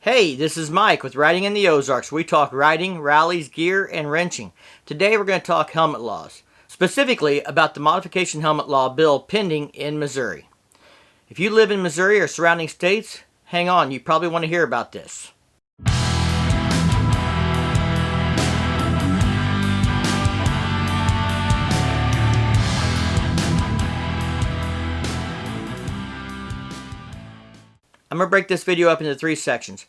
Hey, this is Mike with Riding in the Ozarks. We talk riding, rallies, gear, and wrenching. Today we're going to talk helmet laws, specifically about the modification helmet law bill pending in Missouri. If you live in Missouri or surrounding states, hang on, you probably want to hear about this. I'm going to break this video up into three sections.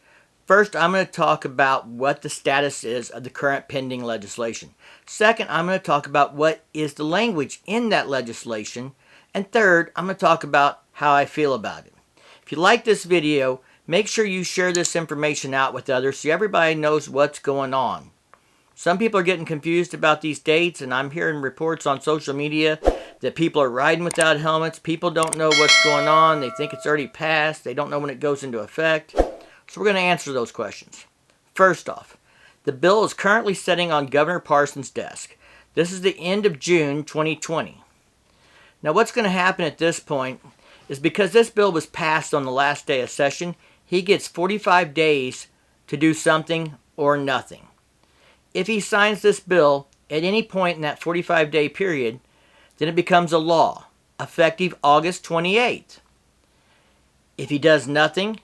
First, I'm going to talk about what the status is of the current pending legislation. Second, I'm going to talk about what is the language in that legislation. And third, I'm going to talk about how I feel about it. If you like this video, make sure you share this information out with others so everybody knows what's going on. Some people are getting confused about these dates, and I'm hearing reports on social media that people are riding without helmets. People don't know what's going on. They think it's already passed. They don't know when it goes into effect. So we're going to answer those questions. First off, the bill is currently sitting on Governor Parsons' desk. This is the end of June 2020. Now what's going to happen at this point is because this bill was passed on the last day of session, he gets 45 days to do something or nothing. If he signs this bill at any point in that 45-day period, then it becomes a law, effective August 28th. If he does nothing,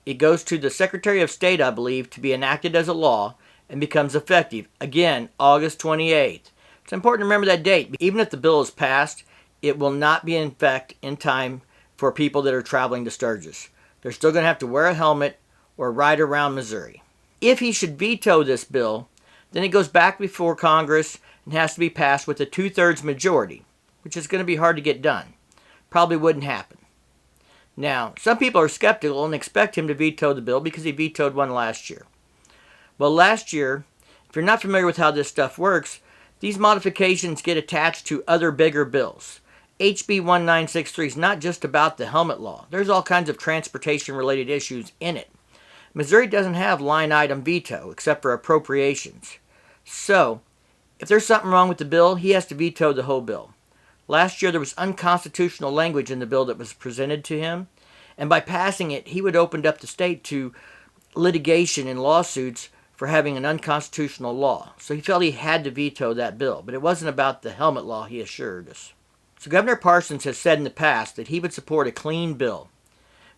it goes to the Secretary of State, I believe, to be enacted as a law and becomes effective, again, August 28th. It's important to remember that date. Even if the bill is passed, it will not be in effect in time for people that are traveling to Sturgis. They're still going to have to wear a helmet or ride around Missouri. If he should veto this bill, then it goes back before Congress and has to be passed with a 2/3 majority, which is going to be hard to get done. Probably wouldn't happen. Now, some people are skeptical and expect him to veto the bill because he vetoed one last year. Well, last year, if you're not familiar with how this stuff works, these modifications get attached to other bigger bills. HB1963 is not just about the helmet law. There's all kinds of transportation-related issues in it. Missouri doesn't have line item veto except for appropriations. So, if there's something wrong with the bill, he has to veto the whole bill. Last year there was unconstitutional language in the bill that was presented to him, and by passing it, he would open up the state to litigation and lawsuits for having an unconstitutional law. So he felt he had to veto that bill, but it wasn't about the helmet law, he assured us. So Governor Parsons has said in the past that he would support a clean bill.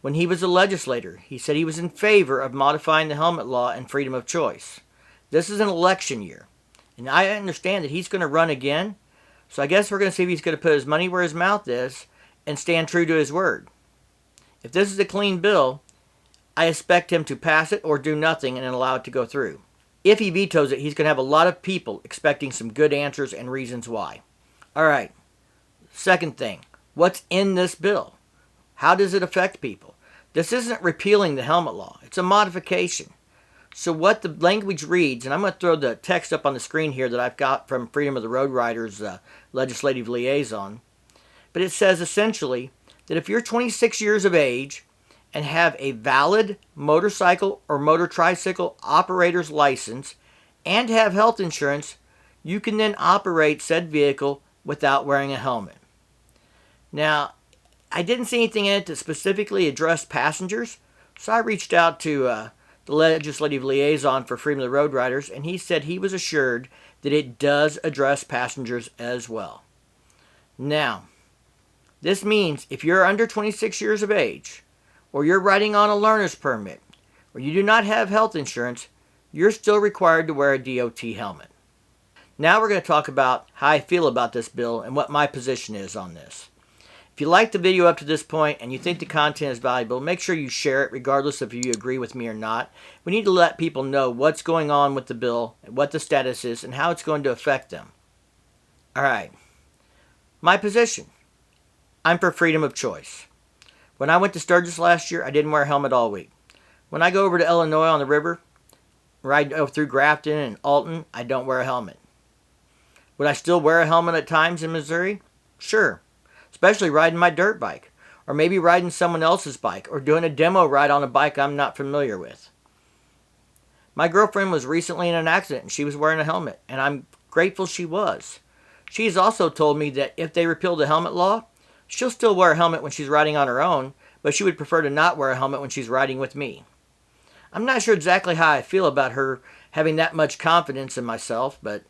When he was a legislator, he said he was in favor of modifying the helmet law and freedom of choice. This is an election year, and I understand that he's going to run again, so I guess we're going to see if he's going to put his money where his mouth is and stand true to his word. If this is a clean bill, I expect him to pass it or do nothing and allow it to go through. If he vetoes it, he's going to have a lot of people expecting some good answers and reasons why. All right, second thing, what's in this bill? How does it affect people? This isn't repealing the helmet law. It's a modification. So what the language reads, and I'm going to throw the text up on the screen here that I've got from Freedom of the Road Riders legislative liaison. But it says essentially that if you're 26 years of age and have a valid motorcycle or motor tricycle operator's license and have health insurance, you can then operate said vehicle without wearing a helmet. Now, I didn't see anything in it that specifically addressed passengers, so I reached out to the legislative liaison for Freedom of the Road Riders, and he said he was assured that it does address passengers as well. Now, this means if you're under 26 years of age, or you're riding on a learner's permit, or you do not have health insurance, you're still required to wear a DOT helmet. Now we're going to talk about how I feel about this bill and what my position is on this. If you like the video up to this point and you think the content is valuable, make sure you share it regardless of if you agree with me or not. We need to let people know what's going on with the bill, what the status is, and how it's going to affect them. Alright, my position. I'm for freedom of choice. When I went to Sturgis last year, I didn't wear a helmet all week. When I go over to Illinois on the river, ride through Grafton and Alton, I don't wear a helmet. Would I still wear a helmet at times in Missouri? Sure. Especially riding my dirt bike, or maybe riding someone else's bike, or doing a demo ride on a bike I'm not familiar with. My girlfriend was recently in an accident and she was wearing a helmet, and I'm grateful she was. She's also told me that if they repeal the helmet law, she'll still wear a helmet when she's riding on her own, but she would prefer to not wear a helmet when she's riding with me. I'm not sure exactly how I feel about her having that much confidence in myself, but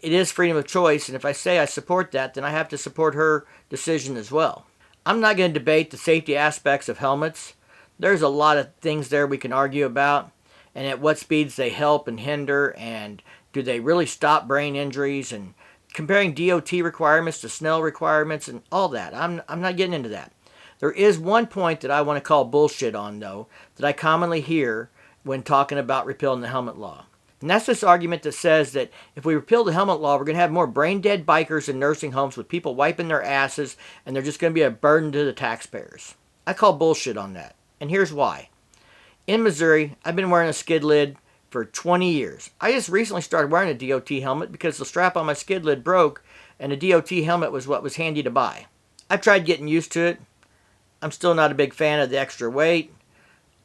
it is freedom of choice, and if I say I support that, then I have to support her decision as well. I'm not going to debate the safety aspects of helmets. There's a lot of things there we can argue about, and at what speeds they help and hinder, and do they really stop brain injuries, and comparing DOT requirements to Snell requirements and all that. I'm not getting into that. There is one point that I want to call bullshit on, though, that I commonly hear when talking about repealing the helmet law. And that's this argument that says that if we repeal the helmet law, we're going to have more brain-dead bikers in nursing homes with people wiping their asses, and they're just going to be a burden to the taxpayers. I call bullshit on that, and here's why. In Missouri, I've been wearing a skid lid for 20 years. I just recently started wearing a DOT helmet because the strap on my skid lid broke, and a DOT helmet was what was handy to buy. I've tried getting used to it. I'm still not a big fan of the extra weight.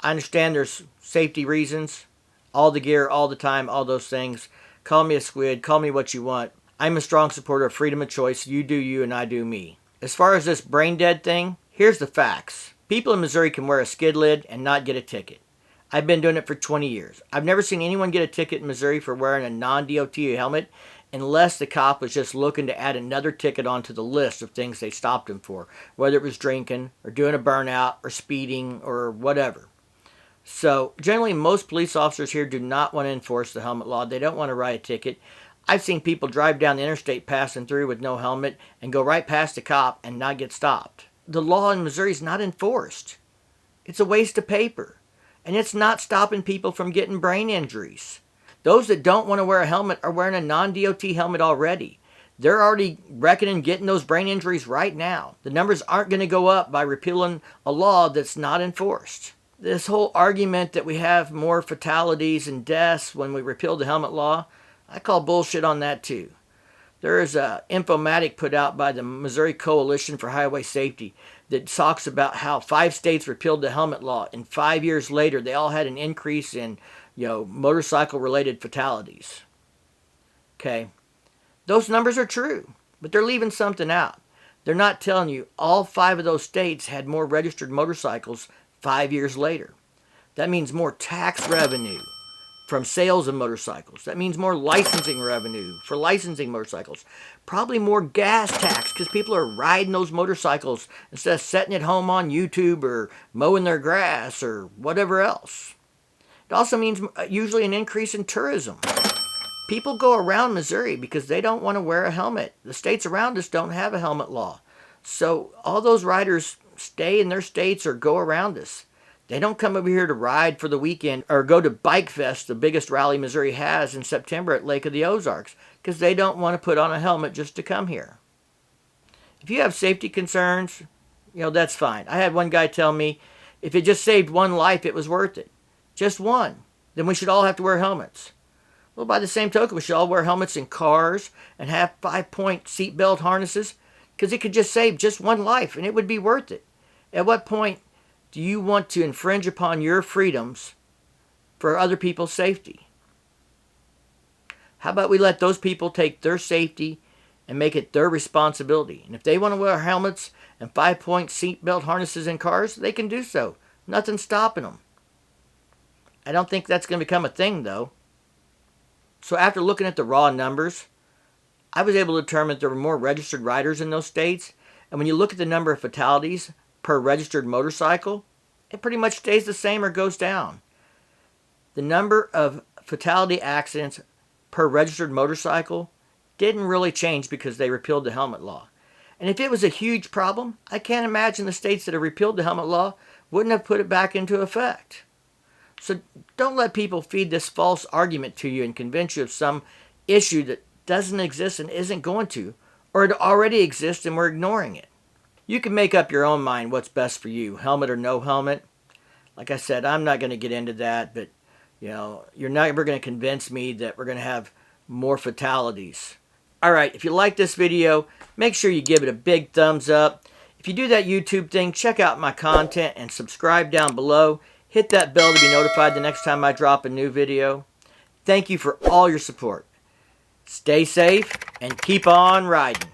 I understand there's safety reasons. All the gear, all the time, all those things. Call me a squid, call me what you want. I'm a strong supporter of freedom of choice. You do you and I do me. As far as this brain dead thing, here's the facts. People in Missouri can wear a skid lid and not get a ticket. I've been doing it for 20 years. I've never seen anyone get a ticket in Missouri for wearing a non-DOT helmet unless the cop was just looking to add another ticket onto the list of things they stopped him for, whether it was drinking or doing a burnout or speeding or whatever. So generally most police officers here do not want to enforce the helmet law. They don't want to write a ticket. I've seen people drive down the interstate passing through with no helmet and go right past the cop and not get stopped. The law in Missouri is not enforced. It's a waste of paper. And it's not stopping people from getting brain injuries. Those that don't want to wear a helmet are wearing a non-DOT helmet already. They're already reckoning getting those brain injuries right now. The numbers aren't going to go up by repealing a law that's not enforced. This whole argument that we have more fatalities and deaths when we repeal the helmet law, I call bullshit on that too. There is an infomatic put out by the Missouri Coalition for Highway Safety that talks about how 5 states repealed the helmet law, and 5 years later they all had an increase in motorcycle-related fatalities. Okay, those numbers are true, but they're leaving something out. They're not telling you all 5 of those states had more registered motorcycles 5 years later. That means more tax revenue from sales of motorcycles. That means more licensing revenue for licensing motorcycles. Probably more gas tax because people are riding those motorcycles instead of sitting at home on YouTube or mowing their grass or whatever else. It also means usually an increase in tourism. People go around Missouri because they don't want to wear a helmet. The states around us don't have a helmet law. So all those riders stay in their states or go around us. They don't come over here to ride for the weekend or go to Bike Fest, the biggest rally Missouri has in September at Lake of the Ozarks, because they don't want to put on a helmet just to come here. If you have safety concerns, that's fine. I had one guy tell me if it just saved one life, it was worth it. Just one. Then we should all have to wear helmets. Well, by the same token, we should all wear helmets in cars and have 5-point seatbelt harnesses because it could just save just one life and it would be worth it. At what point do you want to infringe upon your freedoms for other people's safety? How about we let those people take their safety and make it their responsibility? And if they want to wear helmets and 5-point seatbelt harnesses in cars, they can do so. Nothing's stopping them. I don't think that's going to become a thing, though. So after looking at the raw numbers, I was able to determine that there were more registered riders in those states. And when you look at the number of fatalities per registered motorcycle, it pretty much stays the same or goes down. The number of fatality accidents per registered motorcycle didn't really change because they repealed the helmet law. And if it was a huge problem, I can't imagine the states that have repealed the helmet law wouldn't have put it back into effect. So don't let people feed this false argument to you and convince you of some issue that doesn't exist and isn't going to, or it already exists and we're ignoring it. You can make up your own mind what's best for you, helmet or no helmet. Like I said, I'm not going to get into that, but you're never going to convince me that we're going to have more fatalities. Alright, if you like this video, make sure you give it a big thumbs up. If you do that YouTube thing, check out my content and subscribe down below. Hit that bell to be notified the next time I drop a new video. Thank you for all your support. Stay safe and keep on riding.